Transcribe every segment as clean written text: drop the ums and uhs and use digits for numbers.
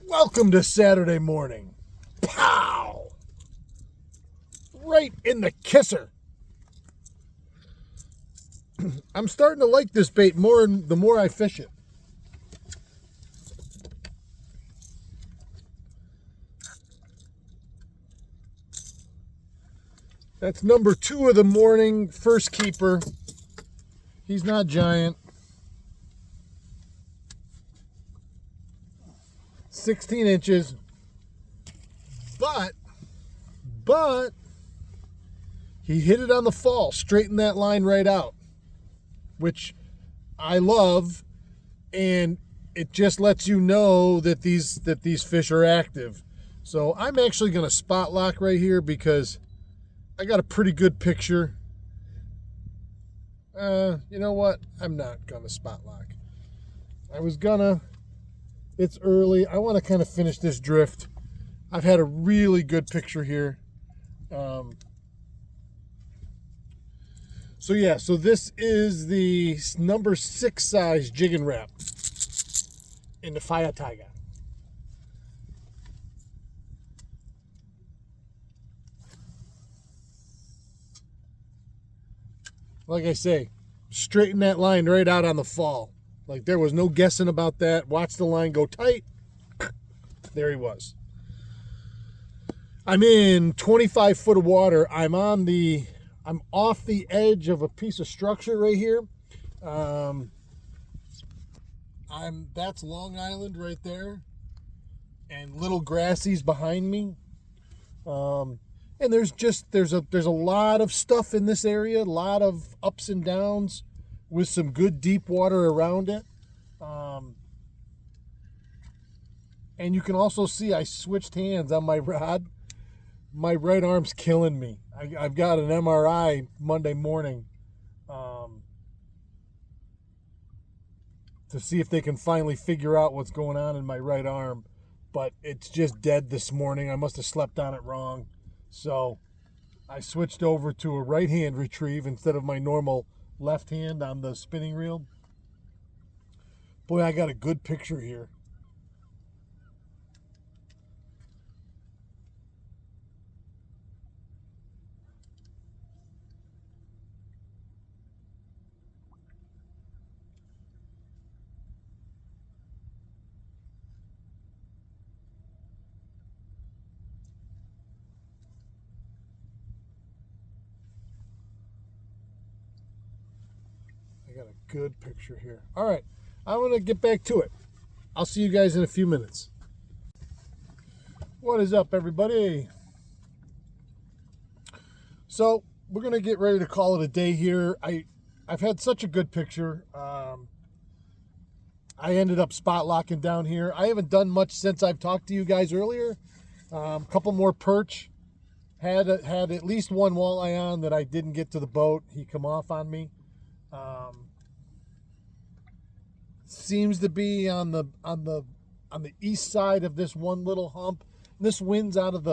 Welcome to Saturday morning. Pow! Right in the kisser. I'm starting to like this bait more the more I fish it. That's number 2 of the morning, first keeper. He's not giant. 16 inches. But he hit it on the fall, straightened that line right out, which I love, and it just lets you know that these fish are active. So I'm actually going to spot lock right here because I got a pretty good picture. You know what? I'm not going to spot lock. I was gonna. It's early. I want to kind of finish this drift. I've had a really good picture here. So yeah, so this is the number 6 size jigging wrap in the Fire Tiger. Like I say, straighten that line right out on the fall. Like there was no guessing about that. Watch the line go tight. There he was. I'm in 25 foot of water. I'm off the edge of a piece of structure right here. That's Long Island right there, and Little Grassie's behind me. And there's a lot of stuff in this area, a lot of ups and downs with some good deep water around it. And you can also see I switched hands on my rod. My right arm's killing me. I've got an MRI Monday morning to see if they can finally figure out what's going on in my right arm. But it's just dead this morning. I must have slept on it wrong. So I switched over to a right hand retrieve instead of my normal left hand on the spinning reel. Boy, I got a good picture here. I got a good picture here. All right, I'm going to get back to it. I'll see you guys in a few minutes. What is up, everybody? So we're going to get ready to call it a day here. I've had such a good picture. I ended up spot locking down here. I haven't done much since I've talked to you guys earlier. A couple more perch. Had at least one walleye on that I didn't get to the boat. He come off on me. Seems to be on the east side of this one little hump. This wind's out of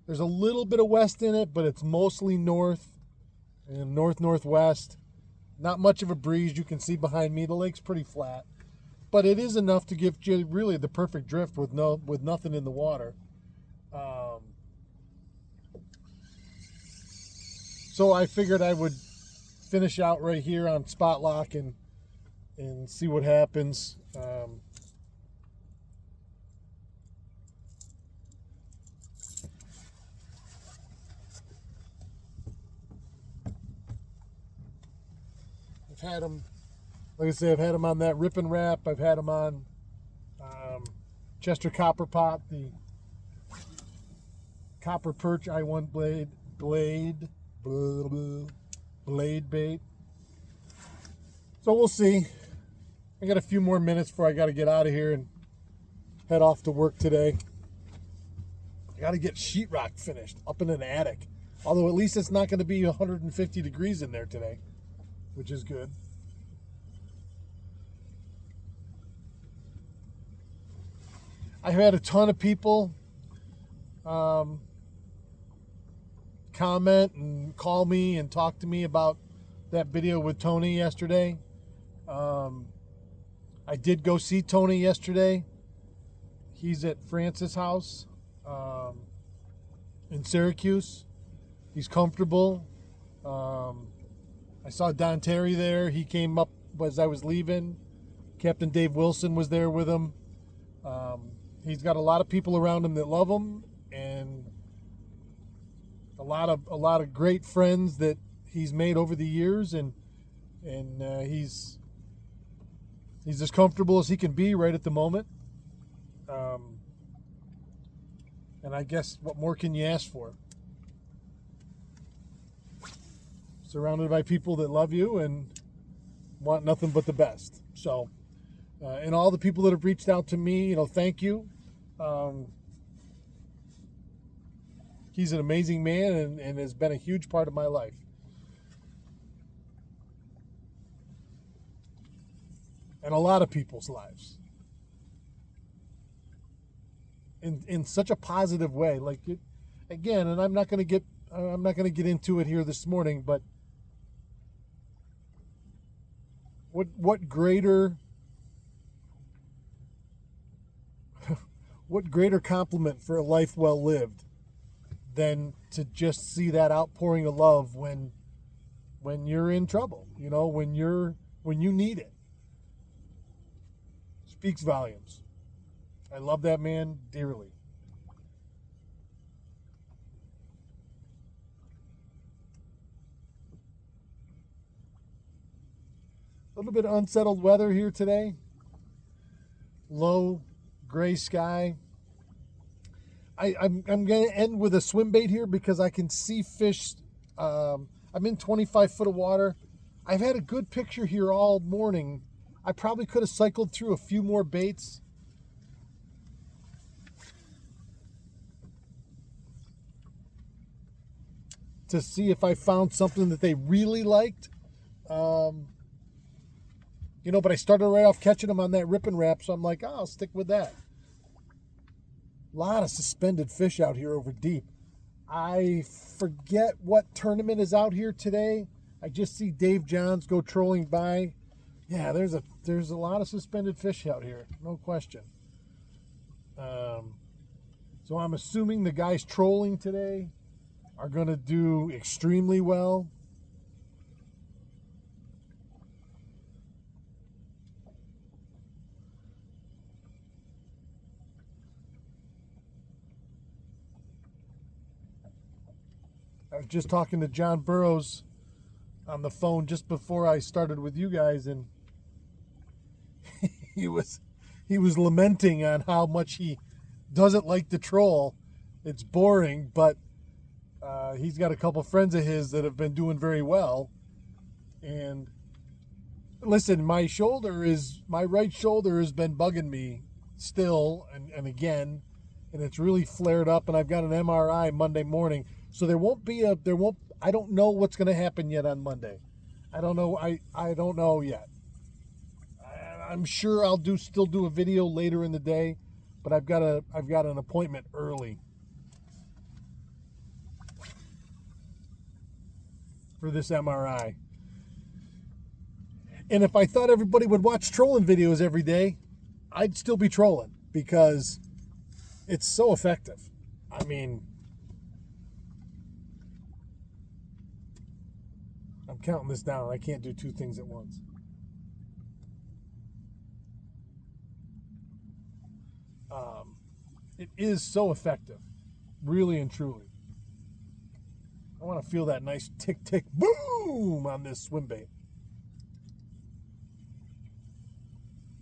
there's a little bit of west in it, but it's mostly north and northwest. Not much of a breeze. You can see behind me the lake's pretty flat, but it is enough to give you really the perfect drift with nothing in the water. So I figured I would finish out right here on spot lock and see what happens. I've had them, like I say, I've had them on that rip and wrap. I've had them on Chester Copper Pot, the Copper Perch I-1 blade bait. So we'll see. I got a few more minutes before I got to get out of here and head off to work today. I got to get sheetrock finished up in an attic. Although at least it's not going to be 150 degrees in there today, which is good. I've had a ton of people comment and call me and talk to me about that video with Tony yesterday. I did go see Tony yesterday. He's at Francis' house in Syracuse. He's comfortable. I saw Don Terry there. He came up as I was leaving. Captain Dave Wilson was there with him. He's got a lot of people around him that love him, and a lot of great friends that he's made over the years, and he's as comfortable as he can be right at the moment. And I guess what more can you ask for? Surrounded by people that love you and want nothing but the best. So, and all the people that have reached out to me, thank you. He's an amazing man and has been a huge part of my life. And a lot of people's lives. In such a positive way. Like it, again, and I'm not going to get into it here this morning, but what greater compliment for a life well lived than to just see that outpouring of love when you're in trouble, when you need it. Speaks volumes. I love that man dearly. A little bit of unsettled weather here today. Low gray sky. I'm going to end with a swim bait here because I can see fish. I'm in 25 foot of water. I've had a good picture here all morning. I probably could have cycled through a few more baits. To see if I found something that they really liked. But I started right off catching them on that rip and wrap, so I'm like, I'll stick with that. A lot of suspended fish out here over deep. I forget what tournament is out here today. I just see Dave Johns go trolling by. Yeah, there's a lot of suspended fish out here, no question. So I'm assuming the guys trolling today are going to do extremely well. I was just talking to John Burrows on the phone just before I started with you guys, and he was lamenting on how much he doesn't like the troll. It's boring, but he's got a couple friends of his that have been doing very well. And listen, my right shoulder has been bugging me still and again, and it's really flared up, and I've got an MRI Monday morning. So I don't know what's going to happen yet on Monday. I don't know. I don't know yet. I'm sure I'll still do a video later in the day, but I've got an appointment early for this MRI. And if I thought everybody would watch trolling videos every day, I'd still be trolling because it's so effective. I mean, I'm counting this down. I can't do two things at once. It is so effective, really and truly. I want to feel that nice tick, tick, boom on this swim bait.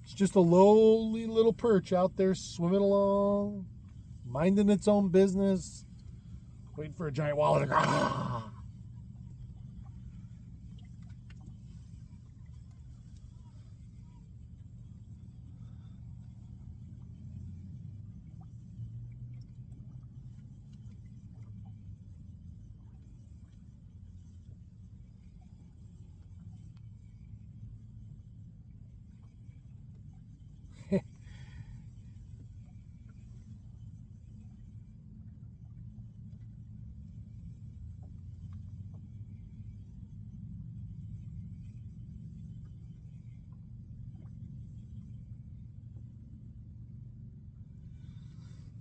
It's just a lowly little perch out there swimming along, minding its own business, waiting for a giant walleye to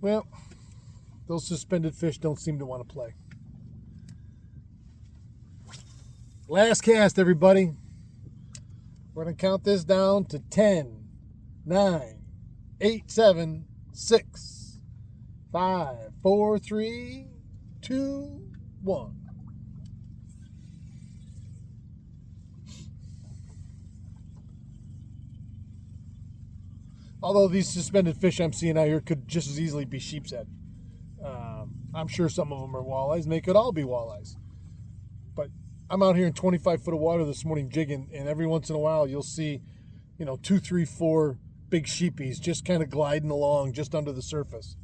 Well, those suspended fish don't seem to want to play. Last cast, everybody. We're going to count this down to 10, 9, 8, 7, 6, 5, 4, 3, 2, 1. Although these suspended fish I'm seeing out here could just as easily be sheep's head. I'm sure some of them are walleyes, and they could all be walleyes. But I'm out here in 25 foot of water this morning jigging, and every once in a while you'll see, 2, 3, 4 big sheepies just kind of gliding along just under the surface.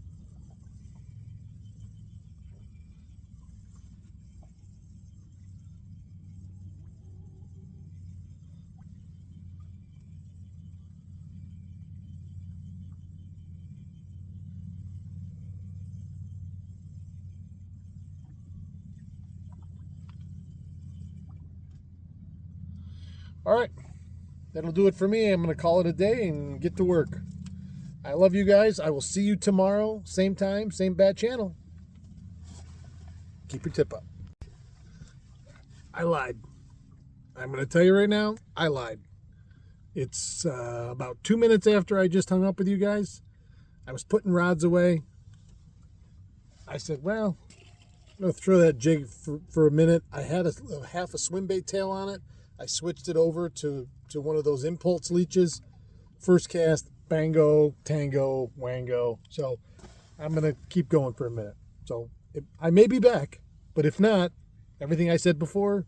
All right, that'll do it for me. I'm going to call it a day and get to work. I love you guys. I will see you tomorrow, same time, same bad channel. Keep your tip up. I lied. I'm going to tell you right now, I lied. It's about 2 minutes after I just hung up with you guys. I was putting rods away. I said, well, I'm going to throw that jig for a minute. I had a half a swim bait tail on it. I switched it over to one of those impulse leeches. First cast, bango, tango, wango. So I'm going to keep going for a minute. So I may be back, but if not, everything I said before